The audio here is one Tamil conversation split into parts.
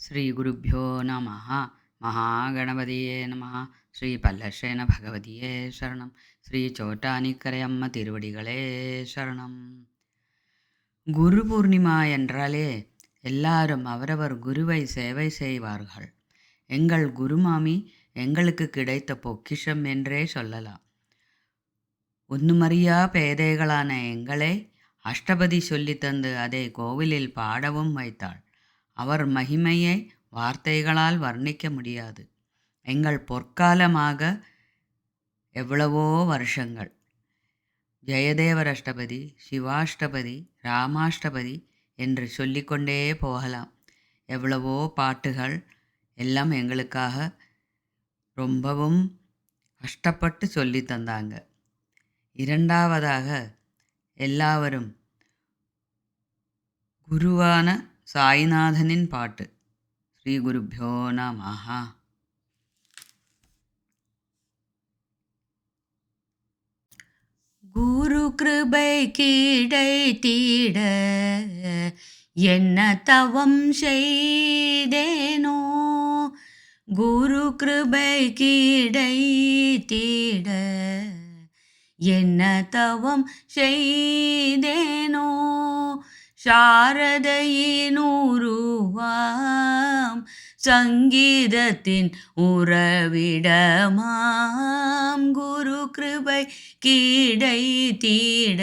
ಶ್ರೀ ಗುರುಭ್ಯೋ ನಮಃ. ಮಹಾಗಣಪತಿಯೇ ನಮಃ. ಶ್ರೀ பல்லர்ஷேன பகவதியே சரணம். ஸ்ரீ சோட்டானிக்கரையம்ம திருவடிகளே சரணம். குரு பூர்ணிமா என்றாலே எல்லாரும் அவரவர் குருவை சேவை செய்வார்கள். எங்கள் குருமாமி எங்களுக்கு கிடைத்த பொக்கிஷம் என்றே சொல்லலாம். ஒன்றுமறியா பேதைகளான எங்களை அஷ்டபதி சொல்லித்தந்து அதை கோவிலில் பாடவும் வைத்தாள். அவர் மகிமையை வார்த்தைகளால் வர்ணிக்க முடியாது. எங்கள் பொற்காலமாக எவ்வளவோ வருஷங்கள் ஜெயதேவர் அஷ்டபதி, சிவாஷ்டபதி, ராமாஷ்டபதி என்று சொல்லிக்கொண்டே போகலாம். எவ்வளவோ பாட்டுகள் எல்லாம் எங்களுக்காக ரொம்பவும் கஷ்டப்பட்டு சொல்லி தந்தாங்க. இரண்டாவதாக எல்லாவரும் குருவான சாய்நாதனின் பாட்டு. ஸ்ரீ குருப்யோ நமஹ. குரு கிருபை கிடைத்திட என்ன தவம் செய்தேனோ, குரு கிருபை கிடைத்திட என்ன தவம் செய்தேனோ, சாரதையின் உருவாம் சங்கீதத்தின் உறவிடமாம் குரு கிருபை கிடைத்திட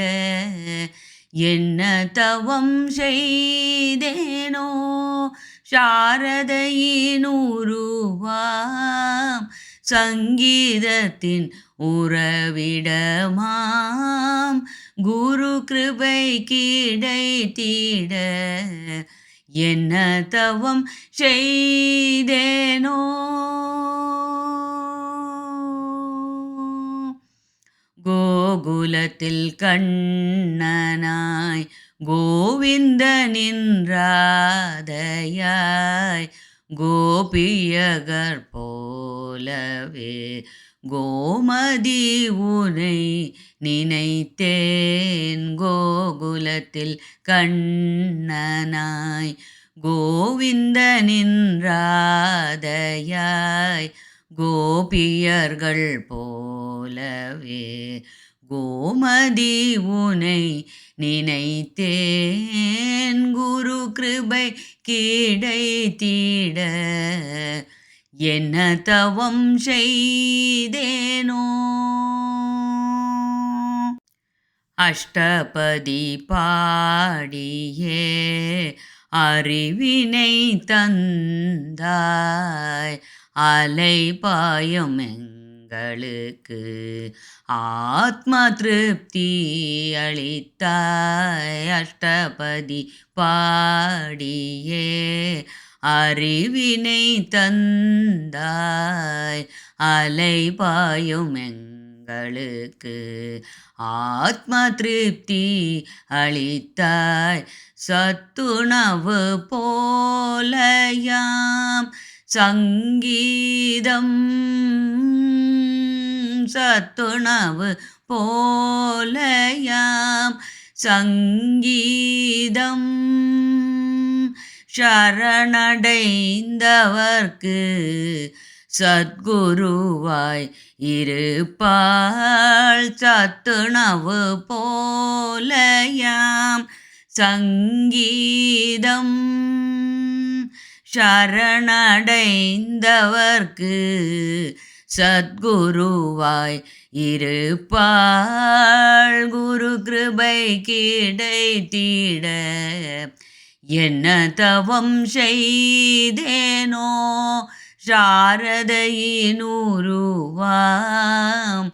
என்ன தவம் செய்தேனோ, சாரதையின் உருவாம் சங்கீதத்தின் உறவிடமாம் குரு கிருபை கிடைத்திட என்ன தவம் செய்தேனோ. கோகுலத்தில் கண்ணனாய் கோவிந்தனின் ராதையாய் கோபியகர் போலவே கோமதி உனை நினைத்தேன். கோகுலத்தில் கண்ணனாய் கோவிந்தனின் ராதையாய் கோபியர்கள் போலவே கோமதி உனை நினைத்தேன். குரு கிருபை கிடைத்திட என்ன தவம் செய்தேனோ. அஷ்டபதி பாடியே அறிவினை தந்தாய், அலை பாயும் எங்களுக்கு ஆத்ம திருப்தி அளித்தாய். அஷ்டபதி பாடியே அறிவினை தந்தாய், அலை பாயும் எங்களுக்கு ஆத்ம திருப்தி அளித்தாய். சத்துணவு போலயாம் சங்கீதம், சத்துணவு போலயாம் சங்கீதம், சரணடைந்தவர்க்கு சத்குருவாய் இருப்பாள். சத்துணவு போலயாம் சங்கீதம், சரணடைந்தவர்க்கு சத்குருவாய் இருப்பாள். குரு கிருபை கிடைத்திட என்ன தவம் செய்தேனோ, சாரதையின் உருவாம்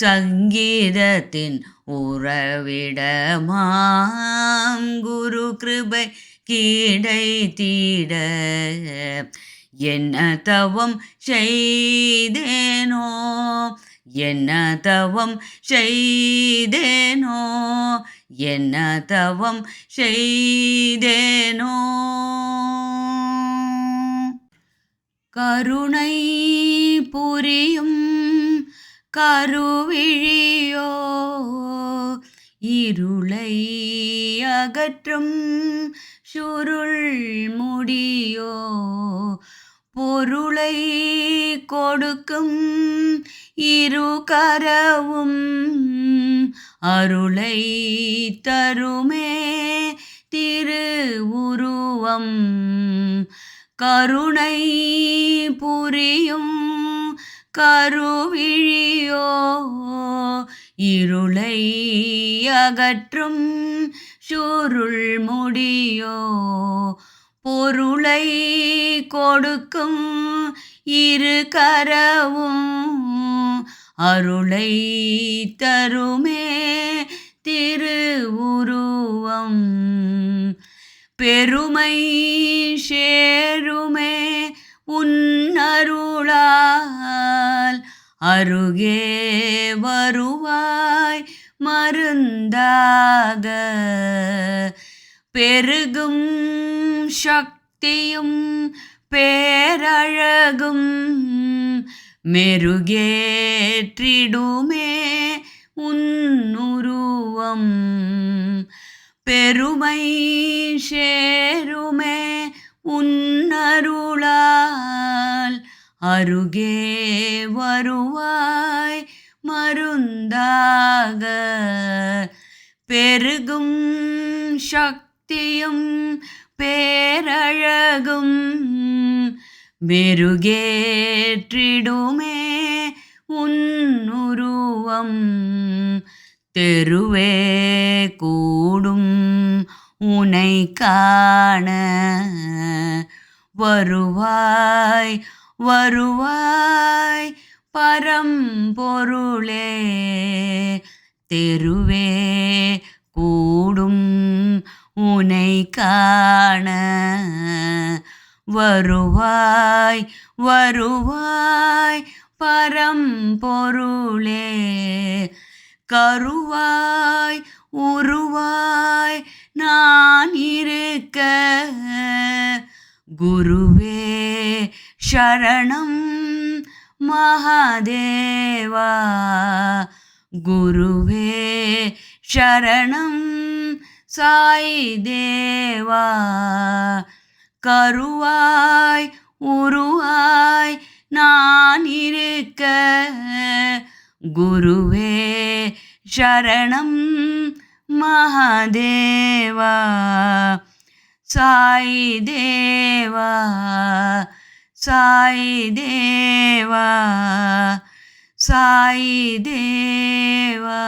சங்கீதத்தின் உறவிடமாம் குரு கிருபை கிடைத்திட என்ன தவம் செய்தேனோ, என்ன தவம் செய்தேனோ, என்ன தவம் செய்தேனோ. கருணை புரியும் கருவிழியோ, இருளை அகற்றும் சுருள் முடியோ, பொருளை கொடுக்கும் இரு கரவும் அருளை தருமே திருவுருவம் கருணை புரியும் கருவிழியோ இருளை அகற்றும் சுருள் முடியோ பொருளை கொடுக்கும் இரு கரவும் அருளை தருமே திருவுருவம் பெருமை சேருமே உன்னருளால் அருகே வருவாய் மருந்தாக பெருகும் சக்தியும் பேரழகும் மெருகேற்றிடுமே உன்னுருவம் பெருமை சேருமே உன்னருளால் அருகே வருவாய் மருந்தாக பெருகும் சக்தியும் பேரழகும் மெருகேற்றிடுமே உன்னுருவம் தெருவே கூடும் உனை காண வருவாய் வருவாய் பரம்பொருளே தெருவே கூடும் உனை காண வருவாய் வருவாய் பரம்பொருளே கருவாய் உருவாய் நான் இருக்க குருவே சரணம் மகாதேவா குருவே சரணம் சாய் தேவா கருவாய் உருவாய் நான் இருக்க குருவே சரணம் மகாதேவா சாய் தேவா சாய் தேவா சாய் தேவா